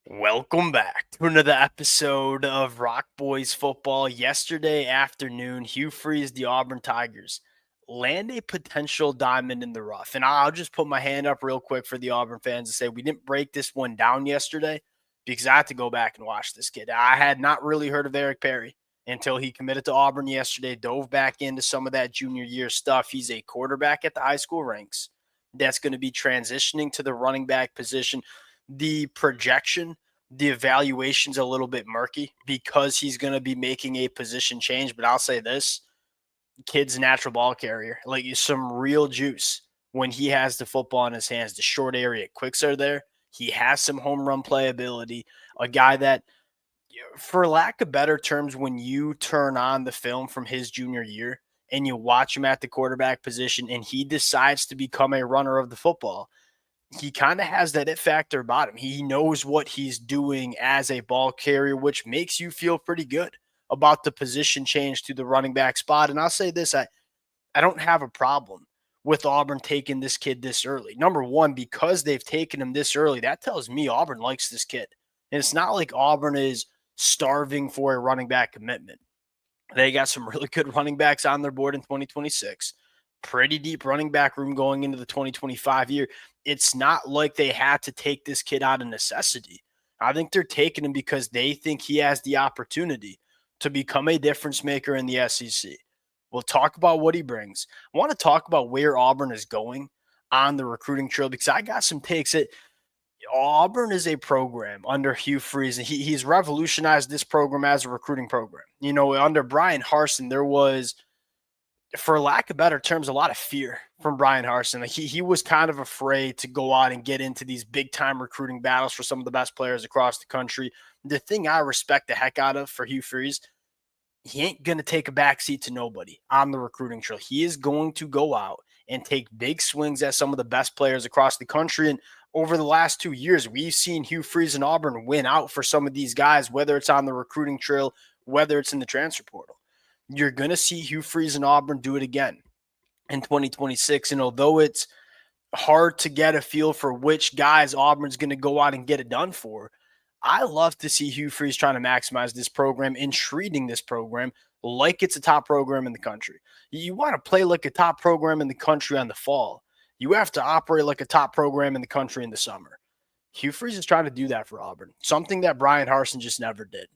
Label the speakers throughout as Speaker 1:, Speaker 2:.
Speaker 1: Welcome back to another episode of Rock Boys Football. Yesterday afternoon, Hugh Freeze, the Auburn Tigers, land a potential diamond in the rough. And I'll just put my hand up real quick for the Auburn fans and say we didn't break this one down yesterday because I had to go back and watch this kid. I had not really heard of Eric Perry until he committed to Auburn yesterday, dove back into some of that junior year stuff. He's a quarterback at the high school ranks that's going to be transitioning to the running back position. The projection, the evaluation's a little bit murky because he's going to be making a position change. But I'll say this, kid's a natural ball carrier. Like, some real juice when he has the football in his hands. The short area quicks are there. He has some home run playability. A guy that, for lack of better terms, when you turn on the film from his junior year and you watch him at the quarterback position and he decides to become a runner of the football, he kind of has that it factor about him. He knows what he's doing as a ball carrier, which makes you feel pretty good about the position change to the running back spot. And I'll say this, I don't have a problem with Auburn taking this kid this early. Number one, because they've taken him this early, that tells me Auburn likes this kid. And it's not like Auburn is starving for a running back commitment. They got some really good running backs on their board in 2026. Pretty deep running back room going into the 2025 year. It's not like they had to take this kid out of necessity. I think they're taking him because they think he has the opportunity to become a difference maker in the SEC. We'll talk about what he brings. I want to talk about where Auburn is going on the recruiting trail because I got some takes that Auburn is a program under Hugh Freeze, and he's revolutionized this program as a recruiting program. You know, under Brian Harsin, there was, for lack of better terms, a lot of fear from Brian Harsin. Like, he was kind of afraid to go out and get into these big time recruiting battles for some of the best players across the country. The thing I respect the heck out of for Hugh Freeze, he ain't going to take a backseat to nobody on the recruiting trail. He is going to go out and take big swings at some of the best players across the country. And over the last 2 years, we've seen Hugh Freeze and Auburn win out for some of these guys, whether it's on the recruiting trail, whether it's in the transfer portal. You're going to see Hugh Freeze and Auburn do it again in 2026. And although it's hard to get a feel for which guys Auburn's going to go out and get it done for, I love to see Hugh Freeze trying to maximize this program and treating this program like it's a top program in the country. You want to play like a top program in the country on the fall. You have to operate like a top program in the country in the summer. Hugh Freeze is trying to do that for Auburn, something that Brian Harsin just never did.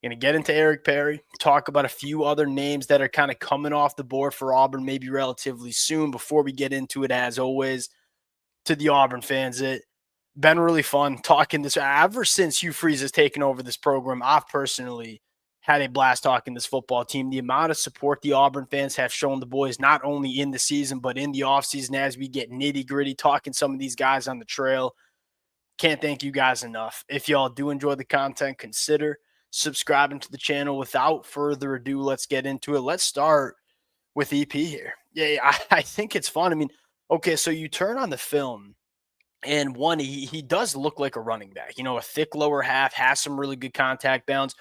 Speaker 1: Going to get into Eric Perry, talk about a few other names that are kind of coming off the board for Auburn maybe relatively soon. Before we get into it, as always, to the Auburn fans, it been really fun talking this. Ever since Hugh Freeze has taken over this program, I've personally had a blast talking this football team. The amount of support the Auburn fans have shown the boys, not only in the season, but in the offseason as we get nitty gritty, talking some of these guys on the trail. Can't thank you guys enough. If y'all do enjoy the content, consider subscribing to the channel. Without further ado, let's get into it. Let's start with EP here. Yeah, I think it's fun. I mean, okay, so you turn on the film, and one, he does look like a running back. You know, a thick lower half, has some really good contact balance,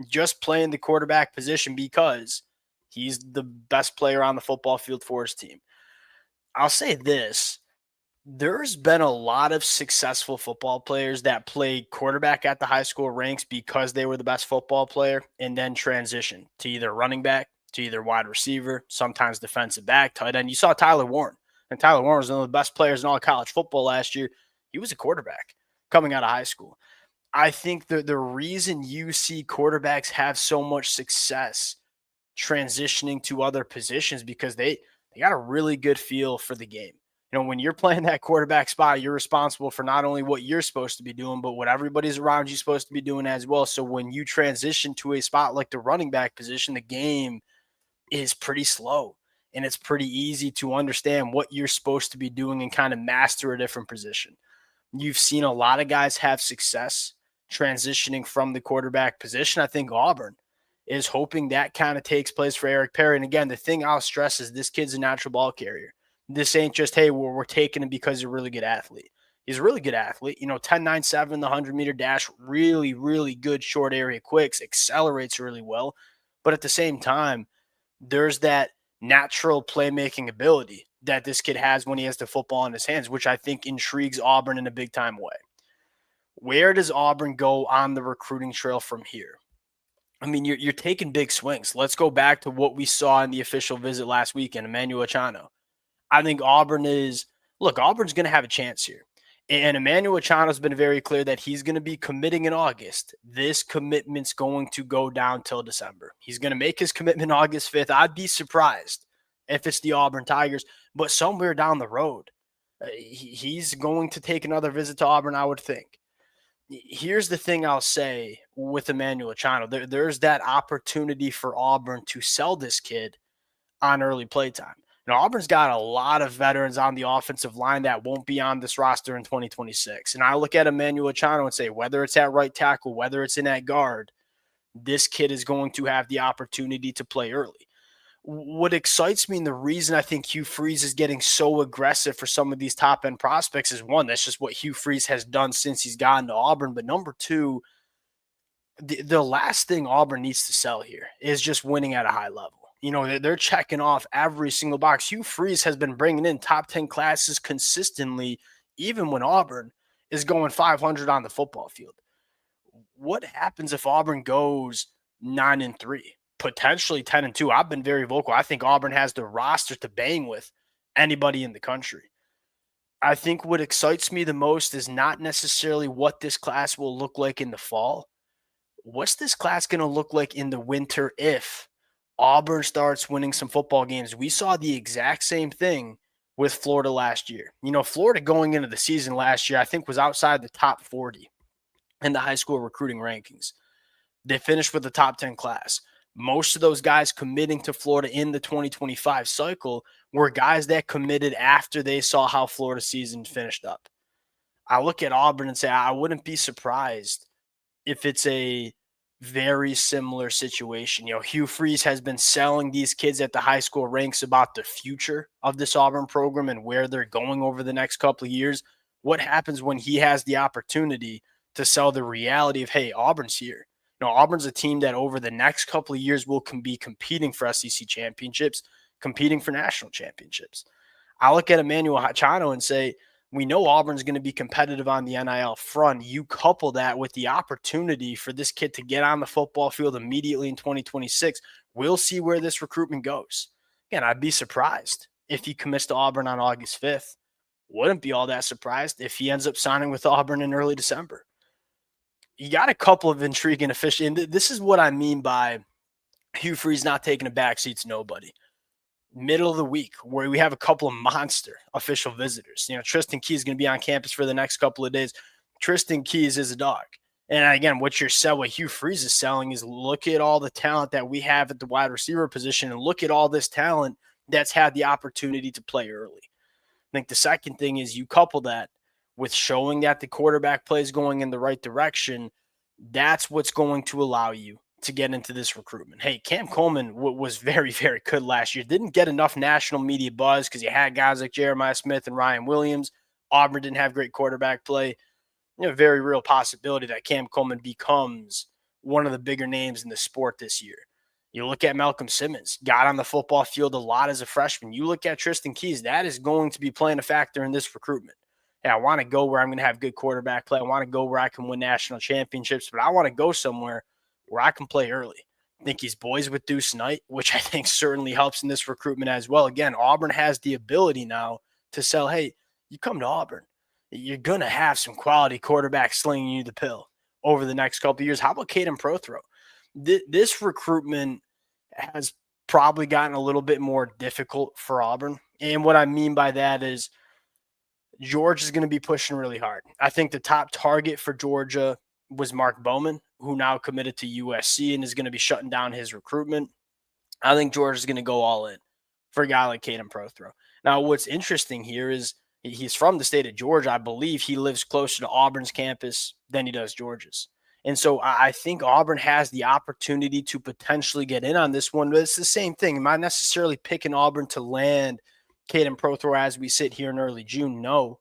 Speaker 1: just playing the quarterback position because he's the best player on the football field for his team. I'll say this, there's been a lot of successful football players that played quarterback at the high school ranks because they were the best football player and then transitioned to either running back, to either wide receiver, sometimes defensive back, tight end. You saw Tyler Warren, and Tyler Warren was one of the best players in all of college football last year. He was a quarterback coming out of high school. I think the reason you see quarterbacks have so much success transitioning to other positions because they got a really good feel for the game. You know, when you're playing that quarterback spot, you're responsible for not only what you're supposed to be doing, but what everybody's around you supposed to be doing as well. So when you transition to a spot like the running back position, the game is pretty slow and it's pretty easy to understand what you're supposed to be doing and kind of master a different position. You've seen a lot of guys have success transitioning from the quarterback position. I think Auburn is hoping that kind of takes place for Eric Perry. And again, the thing I'll stress is this kid's a natural ball carrier. This ain't just, hey, we're taking him because he's a really good athlete. He's a really good athlete. You know, 10.97, the 100-meter dash, really, really good short area quicks, accelerates really well. But at the same time, there's that natural playmaking ability that this kid has when he has the football in his hands, which I think intrigues Auburn in a big time way. Where does Auburn go on the recruiting trail from here? I mean, you're taking big swings. Let's go back to what we saw in the official visit last weekend, Immanuel. I think Auburn's going to have a chance here. And Immanuel has been very clear that he's going to be committing in August. This commitment's going to go down till December. He's going to make his commitment August 5th. I'd be surprised if it's the Auburn Tigers, but somewhere down the road, he's going to take another visit to Auburn, I would think. Here's the thing I'll say with Immanuel. There's that opportunity for Auburn to sell this kid on early playtime. Auburn's got a lot of veterans on the offensive line that won't be on this roster in 2026. And I look at Immanuel and say, whether it's at right tackle, whether it's in at guard, this kid is going to have the opportunity to play early. What excites me and the reason I think Hugh Freeze is getting so aggressive for some of these top end prospects is one, that's just what Hugh Freeze has done since he's gotten to Auburn. But number two, the last thing Auburn needs to sell here is just winning at a high level. They're checking off every single box. Hugh Freeze has been bringing in top 10 classes consistently, even when Auburn is going 500 on the football field. What happens if Auburn goes 9-3, potentially 10-2? I've been very vocal. I think Auburn has the roster to bang with anybody in the country. I think what excites me the most is not necessarily what this class will look like in the fall. What's this class going to look like in the winter if Auburn starts winning some football games? We saw the exact same thing with Florida last year. Florida going into the season last year, I think, was outside the top 40 in the high school recruiting rankings. They finished with the top 10 class. Most of those guys committing to Florida in the 2025 cycle were guys that committed after they saw how Florida season finished up. I look at Auburn and say I wouldn't be surprised if it's a very similar situation. Hugh Freeze has been selling these kids at the high school ranks about the future of this Auburn program and where they're going over the next couple of years. What happens when he has the opportunity to sell the reality of, hey, Auburn's here? Auburn's a team that over the next couple of years will be competing for SEC championships, competing for national championships. I look at Immanuel and say, we know Auburn's going to be competitive on the NIL front. You couple that with the opportunity for this kid to get on the football field immediately in 2026. We'll see where this recruitment goes. Again, I'd be surprised if he commits to Auburn on August 5th. Wouldn't be all that surprised if he ends up signing with Auburn in early December. You got a couple of intriguing officials. And this is what I mean by Hugh Freeze not taking a backseat to nobody. Middle of the week where we have a couple of monster official visitors. Tristan Keys is going to be on campus for the next couple of days. Tristan Keys is a dog. And again, what Hugh Freeze is selling is look at all the talent that we have at the wide receiver position and look at all this talent that's had the opportunity to play early. I think the second thing is you couple that with showing that the quarterback play is going in the right direction. That's what's going to allow you to get into this recruitment. Hey, Cam Coleman was very, very good last year. Didn't get enough national media buzz because you had guys like Jeremiah Smith and Ryan Williams. Auburn didn't have great quarterback play. Very real possibility that Cam Coleman becomes one of the bigger names in the sport this year. You look at Malcolm Simmons, got on the football field a lot as a freshman. You look at Tristan Keys, that is going to be playing a factor in this recruitment. Hey, I want to go where I'm going to have good quarterback play. I want to go where I can win national championships, but I want to go somewhere where I can play early. I think he's boys with Deuce Knight, which I think certainly helps in this recruitment as well. Again, Auburn has the ability now to sell, hey, you come to Auburn, you're going to have some quality quarterbacks slinging you the pill over the next couple of years. How about Kaiden Prothrow? This recruitment has probably gotten a little bit more difficult for Auburn. And what I mean by that is Georgia is going to be pushing really hard. I think the top target for Georgia was Mark Bowman, who now committed to USC and is going to be shutting down his recruitment. I think Georgia's going to go all in for a guy like Kaiden Prothrow. Now, what's interesting here is he's from the state of Georgia. I believe he lives closer to Auburn's campus than he does Georgia's. And so I think Auburn has the opportunity to potentially get in on this one. But it's the same thing. Am I necessarily picking Auburn to land Kaiden Prothrow as we sit here in early June? No.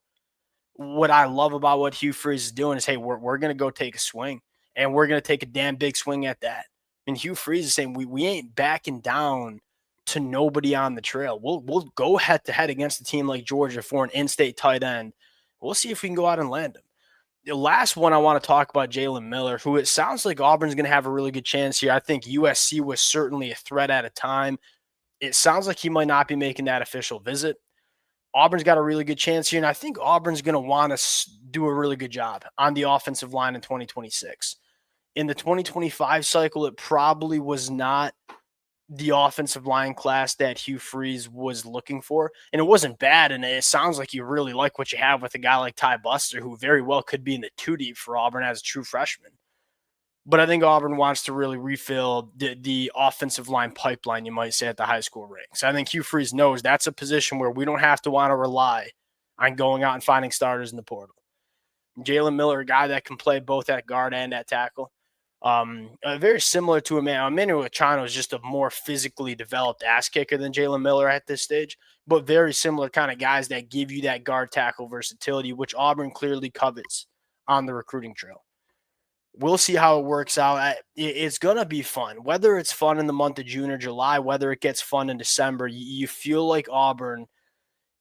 Speaker 1: What I love about what Hugh Freeze is doing is, hey, we're going to go take a swing, and we're going to take a damn big swing at that. And Hugh Freeze is saying we ain't backing down to nobody on the trail. We'll go head-to-head against a team like Georgia for an in-state tight end. We'll see if we can go out and land him. The last one I want to talk about, Jalen Miller, who it sounds like Auburn's going to have a really good chance here. I think USC was certainly a threat at a time. It sounds like he might not be making that official visit. Auburn's got a really good chance here, and I think Auburn's going to want to do a really good job on the offensive line in 2026. In the 2025 cycle, it probably was not the offensive line class that Hugh Freeze was looking for. And it wasn't bad. And it sounds like you really like what you have with a guy like Ty Buster, who very well could be in the 2 deep for Auburn as a true freshman. But I think Auburn wants to really refill the offensive line pipeline, you might say, at the high school ranks. I think Hugh Freeze knows that's a position where we don't have to want to rely on going out and finding starters in the portal. Jalen Miller, a guy that can play both at guard and at tackle. Very similar to Immanuel is just a more physically developed ass kicker than Jalen Miller at this stage, but very similar kind of guys that give you that guard tackle versatility, which Auburn clearly covets on the recruiting trail. We'll see how it works out. It's going to be fun. Whether it's fun in the month of June or July, whether it gets fun in December, you feel like Auburn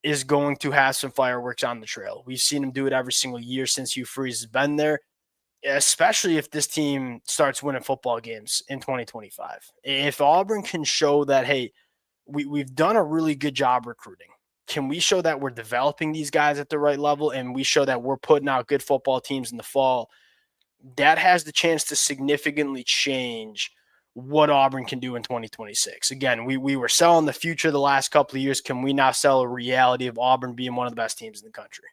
Speaker 1: is going to have some fireworks on the trail. We've seen them do it every single year since Hugh Freeze has been there, especially if this team starts winning football games in 2025. If Auburn can show that, hey, we've done a really good job recruiting. Can we show that we're developing these guys at the right level and we show that we're putting out good football teams in the fall? That has the chance to significantly change what Auburn can do in 2026. Again, we were selling the future the last couple of years. Can we now sell a reality of Auburn being one of the best teams in the country?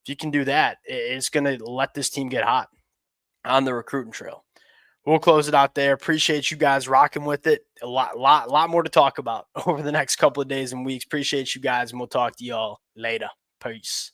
Speaker 1: If you can do that, it's going to let this team get hot on the recruiting trail. We'll close it out there. Appreciate you guys rocking with it. A lot more to talk about over the next couple of days and weeks. Appreciate you guys, and we'll talk to y'all later. Peace.